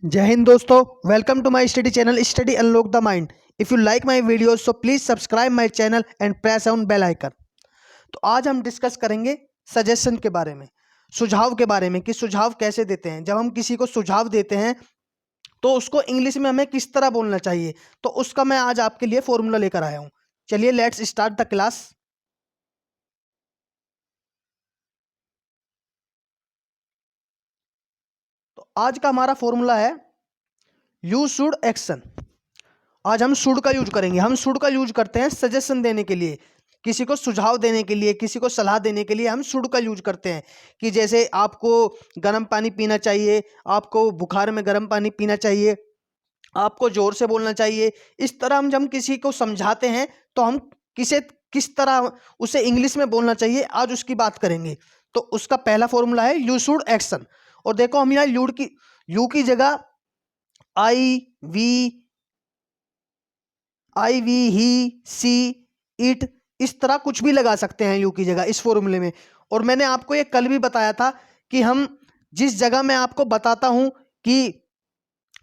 जय हिंद दोस्तों, welcome to my study channel study unlock the mind. If you like my videos so please subscribe my channel and press on bell icon. तो आज हम discuss करेंगे suggestion के बारे में, सुझाव के बारे में कि सुझाव कैसे देते हैं। जब हम किसी को सुझाव देते हैं तो उसको इंग्लिश में हमें किस तरह बोलना चाहिए, तो उसका मैं आज आपके लिए फॉर्मूला लेकर आया हूं। चलिए लेट्स स्टार्ट द क्लास। तो आज का हमारा फॉर्मूला है यू शुड एक्शन। आज हम शुड का यूज करेंगे। हम शुड का यूज करते हैं सजेशन देने के लिए, किसी को सुझाव देने के लिए, किसी को सलाह देने के लिए हम शुड का यूज करते हैं। कि जैसे आपको गर्म पानी पीना चाहिए, आपको बुखार में गर्म पानी पीना चाहिए, आपको जोर से बोलना चाहिए। इस तरह हम जब किसी को समझाते हैं तो हम किस तरह उसे इंग्लिश में बोलना चाहिए, आज उसकी बात करेंगे। तो उसका पहला फॉर्मूला है यू शुड एक्शन। और देखो हम यहाँ यू की जगह आई वी आई वी ही सी इट इस तरह कुछ भी लगा सकते हैं यू की जगह इस फॉर्मूले में। और मैंने आपको ये कल भी बताया था कि हम जिस जगह मैं आपको बताता हूं कि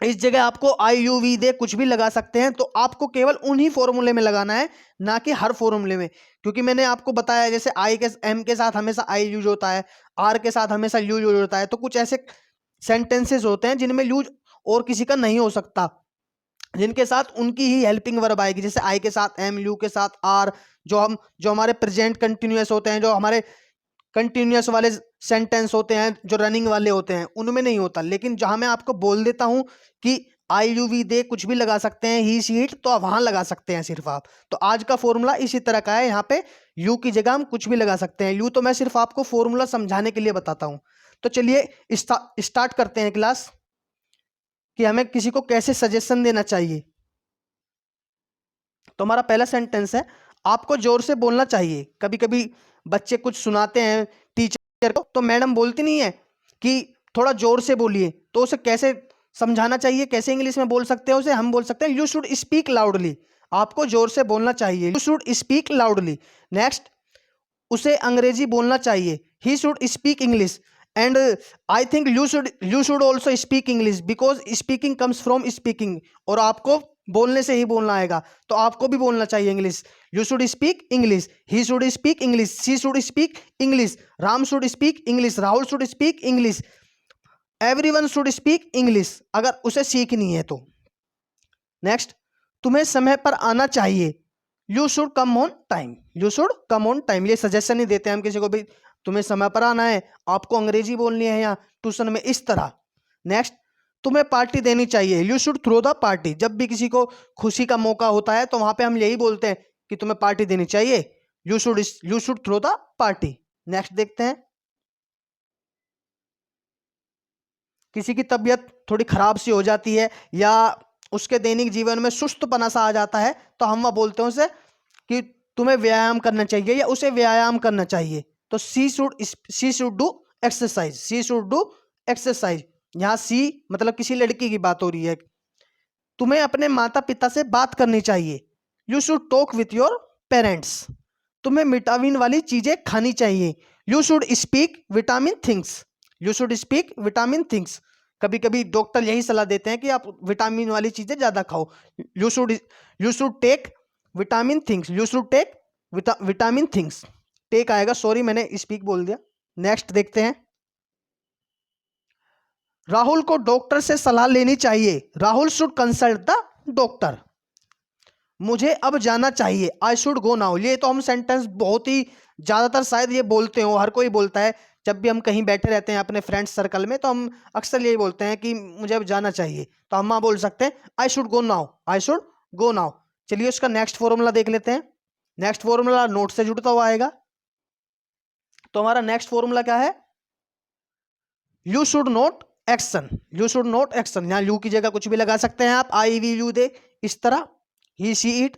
इस जगह आपको आई यू वी दे कुछ भी लगा सकते हैं, तो आपको केवल उन्हीं फॉर्मूले में लगाना है, ना कि हर फॉर्मूले में। क्योंकि मैंने आपको बताया जैसे आई के एम के साथ हमेशा आई यूज होता है, आर के साथ हमेशा यू यूज होता है। तो कुछ ऐसे सेंटेंसेस होते हैं जिनमें यूज और किसी का नहीं हो सकता, जिनके साथ उनकी ही हेल्पिंग वर्ब आएगी। जैसे आई के साथ एम, यू के साथ आर, जो हमारे प्रेजेंट कंटिन्यूअस होते हैं, जो हमारे कंटिन्यूअस वाले सेंटेंस होते हैं, जो रनिंग वाले होते हैं, उनमें नहीं होता। लेकिन जहां मैं आपको बोल देता हूं कि आई यू वी दे कुछ भी लगा सकते हैं, ही सी इट, तो आप वहां लगा सकते हैं सिर्फ आप। तो आज का फॉर्मूला इसी तरह का है। यहाँ पे यू की जगह हम कुछ भी लगा सकते हैं। यू तो मैं सिर्फ आपको फॉर्मूला समझाने के लिए बताता हूं। तो चलिए स्टार्ट करते हैं क्लास कि हमें किसी को कैसे सजेशन देना चाहिए। तो हमारा पहला सेंटेंस है, आपको जोर से बोलना चाहिए। कभी कभी बच्चे कुछ सुनाते हैं टीचर को, तो मैडम बोलती नहीं है कि थोड़ा जोर से बोलिए, तो उसे कैसे समझाना चाहिए, कैसे इंग्लिश में बोल सकते हैं उसे? हम बोल सकते हैं यू शुड स्पीक लाउडली। आपको जोर से बोलना चाहिए, you should speak loudly. Next, उसे अंग्रेजी बोलना चाहिए, he should speak English. And I think you should also speak English because speaking comes from speaking. और आपको बोलने से ही बोलना आएगा, तो आपको भी बोलना चाहिए English. You should speak English, he should speak English, she should speak English, Ram should speak English, Rahul should speak English, everyone should speak English, अगर उसे सीखनी है तो। नेक्स्ट, तुम्हें समय पर आना चाहिए, you should come on time, you should come on time. ये सजेशन ही देते हैं हम किसी को भी, तुम्हें समय पर आना है, आपको अंग्रेजी बोलनी है यहाँ ट्यूशन में, इस तरह। नेक्स्ट, तुम्हें पार्टी देनी चाहिए, you should throw the party. जब भी किसी को खुशी का मौका होता है तो वहां पे हम यही बोलते हैं कि तुम्हें पार्टी देनी चाहिए, you should throw the party. Next देखते हैं, किसी की तबीयत थोड़ी खराब सी हो जाती है या उसके दैनिक जीवन में सुस्तपना सा आ जाता है, तो हम वह बोलते हैं उसे कि तुम्हें व्यायाम करना चाहिए या उसे व्यायाम करना चाहिए। तो she should do exercise, she should do exercise. यहाँ सी मतलब किसी लड़की की बात हो रही है। तुम्हें अपने माता पिता से बात करनी चाहिए, you should talk with your parents. तुम्हें विटामिन वाली चीजें खानी चाहिए, you should speak vitamin things, you should speak vitamin things. कभी कभी डॉक्टर यही सलाह देते हैं कि आप विटामिन वाली चीजें ज्यादा खाओ। You should take vitamin things, you should take vitamin things. Take आएगा, सॉरी मैंने स्पीक बोल दिया। नेक्स्ट देखते हैं, राहुल को डॉक्टर से सलाह लेनी चाहिए, Rahul should consult the doctor. मुझे अब जाना चाहिए, आई शुड गो नाउ। ये तो हम सेंटेंस बहुत ही ज्यादातर शायद ये बोलते हो, हर कोई बोलता है। जब भी हम कहीं बैठे रहते हैं अपने फ्रेंड्स सर्कल में, तो हम अक्सर यही बोलते हैं कि मुझे अब जाना चाहिए। तो हम बोल सकते हैं I should go now, I should go now. चलिए उसका नेक्स्ट फॉर्मूला देख लेते हैं। नेक्स्ट फॉर्मूला नोट से जुड़ता हुआ आएगा। तो हमारा नेक्स्ट फॉर्मूला क्या है, you should note action, you should note action. यहाँ यू की जगह कुछ भी लगा सकते हैं आप, आई वी यू दे, इस तरह, ही सी इट।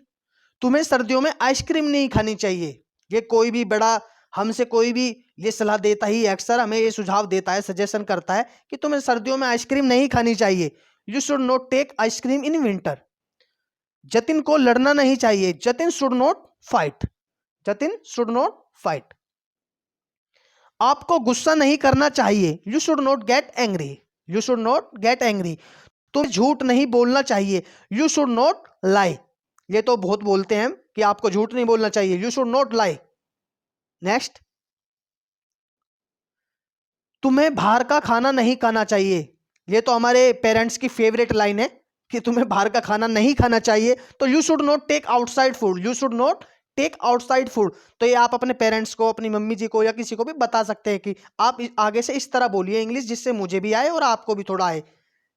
तुम्हें सर्दियों में आइसक्रीम नहीं खानी चाहिए। ये कोई भी बड़ा हमसे कोई भी ये सलाह देता ही अक्सर हमें ये सुझाव देता है, सजेशन करता है कि तुम्हें सर्दियों में आइसक्रीम नहीं खानी चाहिए, you should not take ice cream in winter. Jatin को लड़ना नहीं चाहिए, Jatin should not fight, Jatin should not fight. आपको गुस्सा नहीं करना चाहिए, you should not get angry, you should not get angry, तुम्हें झूठ नहीं बोलना चाहिए, यू शुड नॉट लाई। ये तो बहुत बोलते हैं कि आपको झूठ नहीं बोलना चाहिए, you should not lie. Next, तुम्हें बाहर का खाना नहीं खाना चाहिए, ये तो हमारे पेरेंट्स की फेवरेट लाइन है कि तुम्हें बाहर का खाना नहीं खाना चाहिए, तो you should not take outside food, you should not take outside food. तो ये आप अपने पेरेंट्स को, अपनी मम्मी जी को या किसी को भी बता सकते हैं कि आप आगे से इस तरह बोलिए इंग्लिश जिससे मुझे भी आए और आपको भी थोड़ा आए।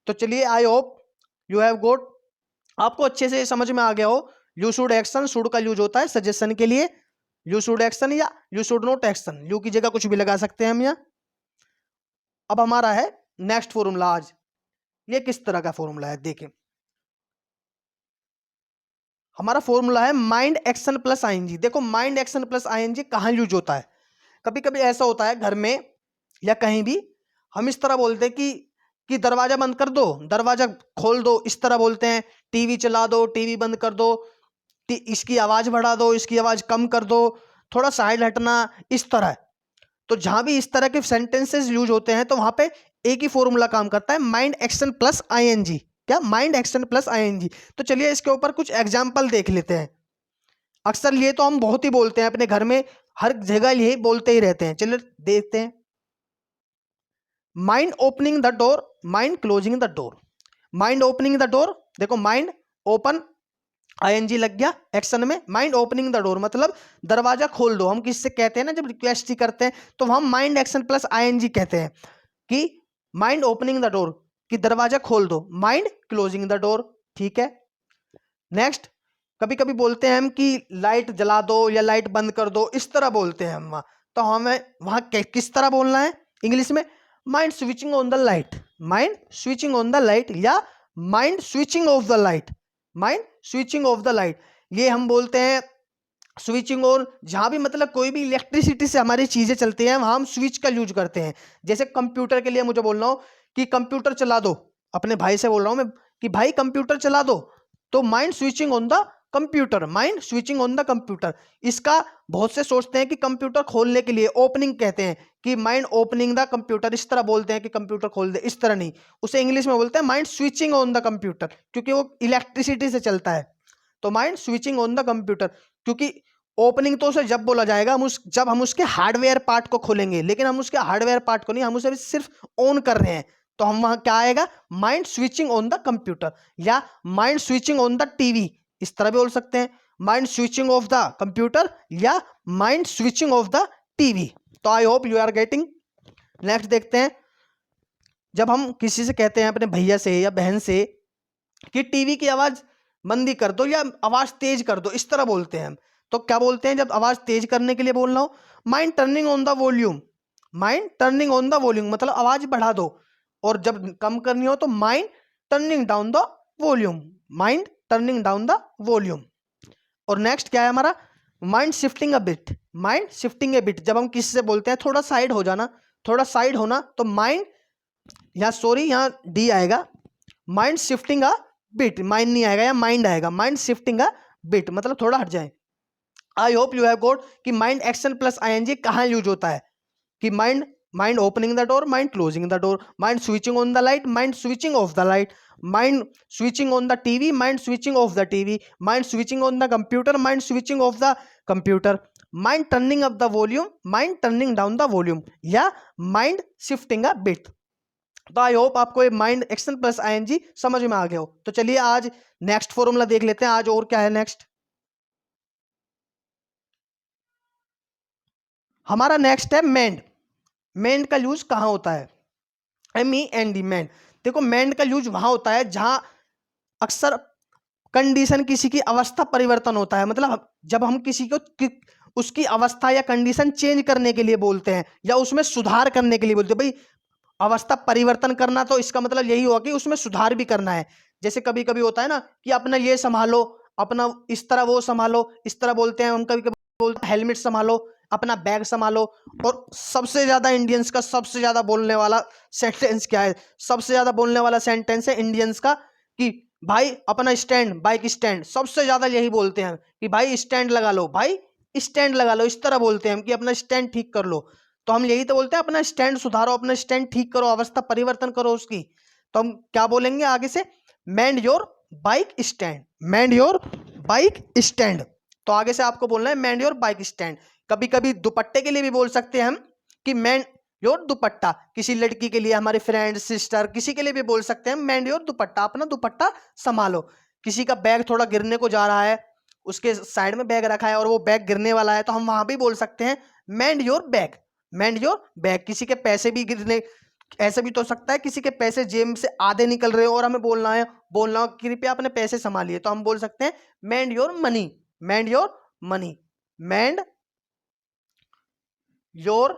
तो चलिए, आई होप यू हैव गोट, आपको अच्छे से समझ में आ गया हो। यू शुड एक्शन, शुड का यूज होता है सजेशन के लिए, यू शुड एक्शन या you should not action, you की जगह कुछ भी लगा सकते हैं हम यहाँ। अब हमारा है नेक्स्ट फॉर्मूला आज, ये किस तरह का फॉर्मूला है देखें। हमारा फॉर्मूला है माइंड एक्शन प्लस आईएनजी। देखो माइंड एक्शन प्लस आईएनजी कहां यूज होता है, कभी कभी ऐसा होता है घर में या कहीं भी हम इस तरह बोलते हैं कि दरवाजा बंद कर दो, दरवाजा खोल दो, इस तरह बोलते हैं। टीवी चला दो, टीवी बंद कर दो, इसकी आवाज बढ़ा दो, इसकी आवाज कम कर दो, थोड़ा साइड हटना, इस तरह। तो जहां भी इस तरह के सेंटेंसेस यूज होते हैं तो वहां पे एक ही फॉर्मूला काम करता है, माइंड एक्शन प्लस आईएनजी। क्या? Mind action plus ING. तो चलिए इसके ऊपर कुछ एग्जांपल देख लेते हैं। अक्सर ये तो हम बहुत ही बोलते हैं अपने घर में, हर जगह यही बोलते ही रहते हैं। चलिए देखते हैं। Mind opening the door, mind closing the door. Mind opening the door, देखो माइंड ओपन, आईएनजी लग गया एक्शन में। माइंड ओपनिंग द डोर मतलब दरवाजा खोल दो। हम किससे कहते हैं ना, जब रिक्वेस्ट ही करते हैं तो हम माइंड एक्शन प्लस आईएनजी कहते हैं कि माइंड ओपनिंग द डोर, कि दरवाजा खोल दो। माइंड क्लोजिंग द डोर, ठीक है। नेक्स्ट, कभी कभी बोलते हैं हम कि लाइट जला दो या लाइट बंद कर दो, इस तरह बोलते हैं हम वहां। तो हमें वहां किस तरह बोलना है इंग्लिश में? Mind switching on the light, mind switching on the light, या mind switching off the light, mind switching off the light. ये हम बोलते हैं स्विचिंग ऑन, जहां भी मतलब कोई भी इलेक्ट्रिसिटी से हमारी चीजें चलती हैं वहां हम स्विच का यूज करते हैं। जैसे कंप्यूटर के लिए मुझे बोलना हो कि कंप्यूटर चला दो, अपने भाई से बोल रहा हूं मैं कि भाई कंप्यूटर चला दो, तो mind switching on the computer, mind switching on the computer. इसका बहुत से सोचते हैं कि कंप्यूटर खोलने के लिए ओपनिंग कहते हैं, कि माइंड ओपनिंग द कंप्यूटर, इस तरह बोलते हैं कि कंप्यूटर खोल दे, इस तरह नहीं। उसे इंग्लिश में बोलते हैं mind switching on the computer, क्योंकि वो इलेक्ट्रिसिटी से चलता है। तो mind switching on the computer, क्योंकि ओपनिंग तो उसे जब बोला जाएगा जब हम उसके हार्डवेयर पार्ट को खोलेंगे, लेकिन हम उसके हार्डवेयर पार्ट को नहीं, हम उसे सिर्फ ऑन कर रहे हैं। तो हम वहां क्या आएगा? Mind switching on the computer, या mind switching on the TV, इस तरह भी बोल सकते हैं। Mind switching off the computer या mind switching off the TV. तो I hope you are getting. Next देखते हैं। जब हम किसी से कहते हैं, अपने भैया से या बहन से, कि टीवी की आवाज मंदी कर दो या आवाज तेज कर दो, इस तरह बोलते हैं हम। तो क्या बोलते हैं जब आवाज तेज करने के लिए बोलना हो? Mind turning on the volume, mind turning on the volume मतलब आवाज बढ़ा दो। और जब कम करनी हो तो mind turning down the volume, mind turning down the volume. और नेक्स्ट क्या है हमारा? Mind shifting a bit, mind shifting A bit. जब हम किसी से बोलते हैं थोड़ा साइड हो जाना, थोड़ा साइड होना, तो माइंड, यहाँ सॉरी यहाँ डी आएगा, mind shifting a bit, mind नहीं आएगा, या माइंड आएगा। माइंड शिफ्टिंग अ बिट मतलब थोड़ा हट जाए। आई होप यू हैव गॉट कि माइंड एक्शन प्लस आईएनजी कहां यूज होता है, कि mind, mind opening the door, mind closing the door, mind switching on the light, mind switching off the light, mind switching on the TV, mind switching off the TV, mind switching on the computer, mind switching off the computer, mind turning up the volume, mind turning down the volume, या mind shifting a bit. तो I hope आपको ये mind action plus ING समझ में आ गया हो। तो चलिए आज नेक्स्ट फॉर्मूला देख लेते हैं। आज और क्या है नेक्स्ट? हमारा नेक्स्ट है मेंड। मेंड का यूज कहां होता है? MEND, मेंड। देखो मेंड का यूज वहां होता है जहां अक्सर कंडीशन, किसी की अवस्था परिवर्तन होता है। मतलब जब हम किसी को उसकी अवस्था या कंडीशन चेंज करने के लिए बोलते हैं, या उसमें सुधार करने के लिए बोलते हैं। भाई अवस्था परिवर्तन करना, तो इसका मतलब यही हुआ कि उसमें सुधार भी करना है। जैसे कभी कभी होता है ना कि अपना ये संभालो, अपना इस तरह वो संभालो, इस तरह बोलते हैं हम। कभी कभी बोलते हैं हेलमेट संभालो, अपना बैग संभालो। और सबसे ज्यादा इंडियंस का सबसे ज्यादा बोलने वाला सेंटेंस क्या है? सबसे ज्यादा बोलने वाला सेंटेंस है इंडियंस का कि भाई अपना स्टैंड, बाइक स्टैंड। सबसे ज्यादा यही बोलते हैं कि भाई स्टैंड लगा लो, भाई स्टैंड लगा लो, इस तरह बोलते हैं हम कि अपना स्टैंड ठीक कर लो। तो हम यही तो बोलते हैं अपना स्टैंड सुधारो, अपना स्टैंड ठीक करो, अवस्था परिवर्तन करो उसकी। तो हम क्या बोलेंगे आगे से, मेंड your bike stand, mend your bike stand. तो आगे से आपको बोलना है मेंड योर बाइक स्टैंड। कभी कभी दुपट्टे के लिए भी बोल सकते हैं हम कि मेंड योर दुपट्टा, किसी लड़की के लिए, हमारे फ्रेंड सिस्टर, किसी के लिए भी बोल सकते हैं मेंड योर दुपट्टा, अपना दुपट्टा संभालो। किसी का बैग थोड़ा गिरने को जा रहा है, उसके साइड में बैग रखा है और वो बैग गिरने वाला है, तो हम वहां भी बोल सकते हैं मेंड your bag, mend your bag. किसी के पैसे भी गिरने, ऐसे भी तो हो सकता है किसी के पैसे जेब से आधे निकल रहे हो और हमें बोलना है कृपया अपने पैसे संभालिए, तो हम बोल सकते हैं मेंड your money, mend your money, mend your,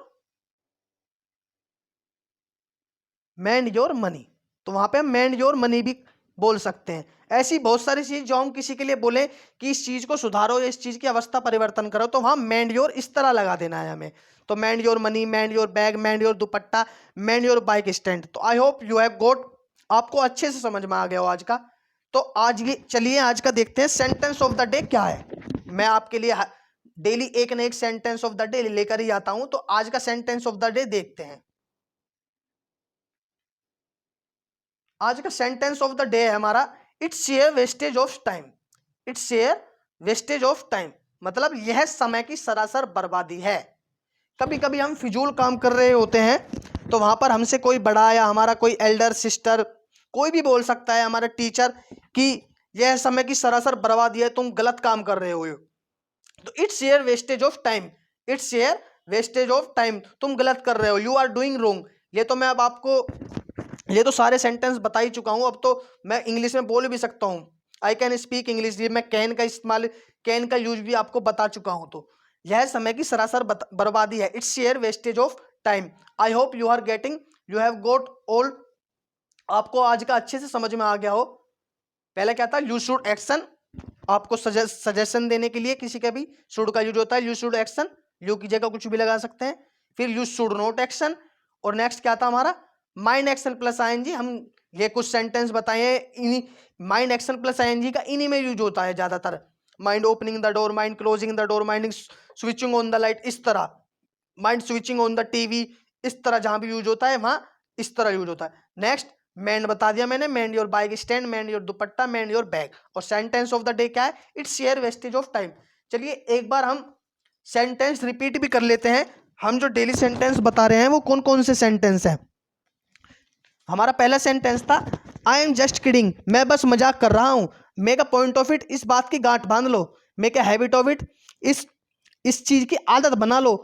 mend your money. तो वहां पे हम मेंड योर मनी भी बोल सकते हैं। ऐसी बहुत सारी चीज जो हम किसी के लिए बोले कि इस चीज को सुधारो या इस चीज की अवस्था परिवर्तन करो, तो वहां मेंड योर इस तरह लगा देना है हमें। तो mend your money, mend your bag, mend your dupatta, mend your bike stand. तो I hope you have got, आपको अच्छे से समझ में आ गया हो आज का। तो आज ये चलिए आज का देखते हैं सेंटेंस ऑफ द डे क्या है। मैं आपके लिए डेली एक न एक सेंटेंस ऑफ द डे लेकर ही आता हूं, तो आज का सेंटेंस ऑफ द डे देखते हैं। आज का सेंटेंस ऑफ द डे है हमारा, it's sheer wastage of time, it's sheer wastage of time, मतलब यह समय की सरासर बर्बादी है। कभी कभी हम फिजूल काम कर रहे होते हैं, तो वहां पर हमसे कोई बड़ा या हमारा कोई एल्डर सिस्टर, कोई भी बोल सकता है, हमारा टीचर, कि यह समय की सरासर बर्बादी है, तुम गलत काम कर रहे हो। तो it's sheer wastage of time, it's sheer wastage of time, तुम गलत कर रहे हो, यू आर डूइंग रोंग। ये तो मैं अब आपको, ये तो सारे सेंटेंस बता ही चुका हूं, अब तो मैं इंग्लिश में बोल भी सकता हूं, आई कैन स्पीक इंग्लिश। ये मैं कैन का इस्तेमाल, कैन का यूज भी आपको बता चुका हूं। तो यह समय की सरासर बर्बादी है, it's sheer wastage of time. I hope you are getting, you have got all, आपको आज का अच्छे से समझ में आ गया हो। पहले क्या था, यू शुड एक्शन, आपको सजेशन देने के लिए किसी का भी शुड का यूज होता है, यू शुड एक्शन, यू की जगह कुछ भी लगा सकते हैं। फिर यू शुड नोट एक्शन, और नेक्स्ट क्या था हमारा, माइंड एक्शन प्लस आईएनजी। हम ये कुछ सेंटेंस बताए, इन्हीं माइंड एक्शन प्लस आईएनजी का इन्हीं में यूज होता है ज्यादातर। Mind opening the door, mind closing the door, mind switching on the light, इस तरह, mind switching on the TV, इस तरह जहां भी यूज होता है वहां इस तरह यूज होता है। नेक्स्ट मेंड बता दिया मैंने, मेंड your bike stand, mend your dupatta, mend your bag. और सेंटेंस ऑफ द डे क्या है, it's sheer wastage of time. चलिए एक बार हम सेंटेंस रिपीट भी कर लेते हैं। हम जो डेली सेंटेंस बता रहे हैं वो कौन कौन से सेंटेंस हैं। हमारा पहला सेंटेंस था, आई एम जस्ट किडिंग, मैं बस मजाक कर रहा हूं। Make a point of it, इस बात की गांठ बांध लो। Make a habit of it, इस चीज की आदत बना लो।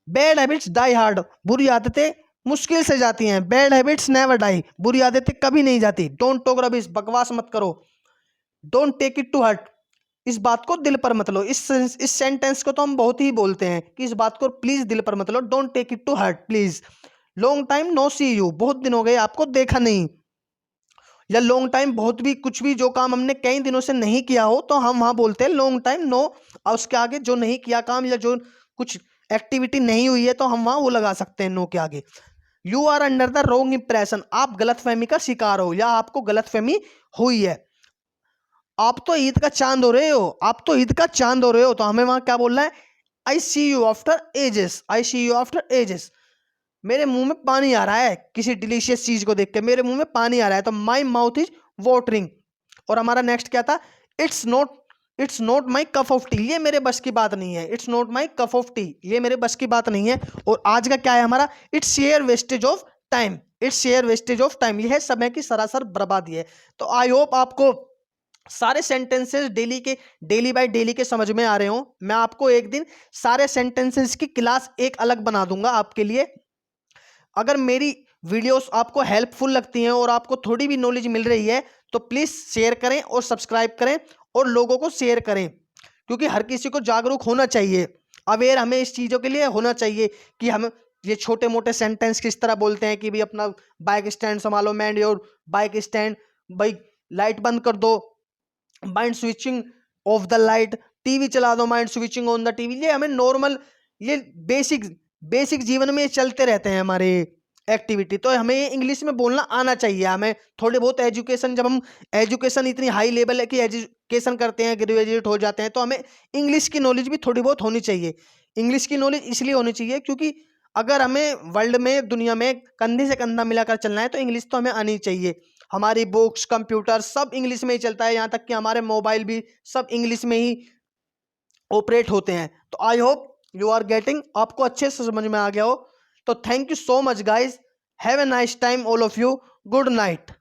बैड हैबिट्स डाई हार्ड, बुरी आदतें मुश्किल से जाती हैं। बैड हैबिट्स नेवर डाई, बुरी आदतें कभी नहीं जाती। डोंट टॉक रबिश, बकवास मत करो। Don't take it to heart, इस बात को दिल पर मत लो। इस सेंटेंस को तो हम बहुत ही बोलते हैं कि इस बात को प्लीज दिल पर मत लो। Don't take it to heart please. Long time no see you, बहुत दिन हो गए आपको देखा नहीं। या लॉन्ग टाइम, बहुत भी कुछ भी जो काम हमने कई दिनों से नहीं किया हो, तो हम वहां बोलते हैं लॉन्ग टाइम नो, और उसके आगे जो नहीं किया काम या जो कुछ एक्टिविटी नहीं हुई है, तो हम वहां वो लगा सकते हैं नो के आगे। You are under the wrong impression, आप गलतफहमी का शिकार हो या आपको गलतफहमी हुई है। आप तो ईद का चांद हो रहे हो, आप तो ईद का चांद हो रहे हो, तो हमें वहां क्या बोलना है, I see you after ages, I see you after ages. मेरे मुंह में पानी आ रहा है किसी डिलीशियस चीज को देख के, मेरे मुंह में पानी आ रहा है, तो माई माउथ इज वाटरिंग। और हमारा नेक्स्ट क्या था, it's not my cup of T, ये मेरे बस की बात नहीं है। It's not my cup of T, ये मेरे बस की बात नहीं है। और आज का क्या है हमारा, it's sheer wastage of time, it's sheer wastage of time, यह समय की सरासर बर्बादी है। तो आई होप आपको सारे सेंटेंसेस डेली बाय डेली के समझ में आ रहे हो। मैं आपको एक दिन सारे सेंटेंसेस की क्लास एक अलग बना दूंगा आपके लिए। अगर मेरी वीडियोस आपको हेल्पफुल लगती हैं और आपको थोड़ी भी नॉलेज मिल रही है, तो प्लीज शेयर करें और सब्सक्राइब करें और लोगों को शेयर करें, क्योंकि हर किसी को जागरूक होना चाहिए, अवेयर हमें इस चीज़ों के लिए होना चाहिए कि हम ये छोटे मोटे सेंटेंस किस तरह बोलते हैं कि भाई अपना बाइक स्टैंड संभालो, मैंड योर बाइक स्टैंड, भाई लाइट बंद कर दो, mind switching off the light, TV चला दो, mind switching on the TV. ये हमें नॉर्मल, ये बेसिक जीवन में चलते रहते हैं हमारे एक्टिविटी। तो हमें ये इंग्लिश में बोलना आना चाहिए। हमें थोड़े बहुत एजुकेशन, जब हम एजुकेशन इतनी हाई लेवल है कि एजुकेशन करते हैं, ग्रेजुएट हो जाते हैं, तो हमें इंग्लिश की नॉलेज भी थोड़ी बहुत होनी चाहिए। इंग्लिश की नॉलेज इसलिए होनी चाहिए क्योंकि अगर हमें वर्ल्ड में, दुनिया में कंधे से कंधा मिलाकर चलना है तो इंग्लिश तो हमें आनी चाहिए। हमारी बुक्स, कंप्यूटर सब इंग्लिश में ही चलता है, यहाँ तक कि हमारे मोबाइल भी सब इंग्लिश में ही ऑपरेट होते हैं। तो I hope you are getting, आपको अच्छे से समझ में आ गया हो। तो thank you so much guys, have a nice time all of you, good night.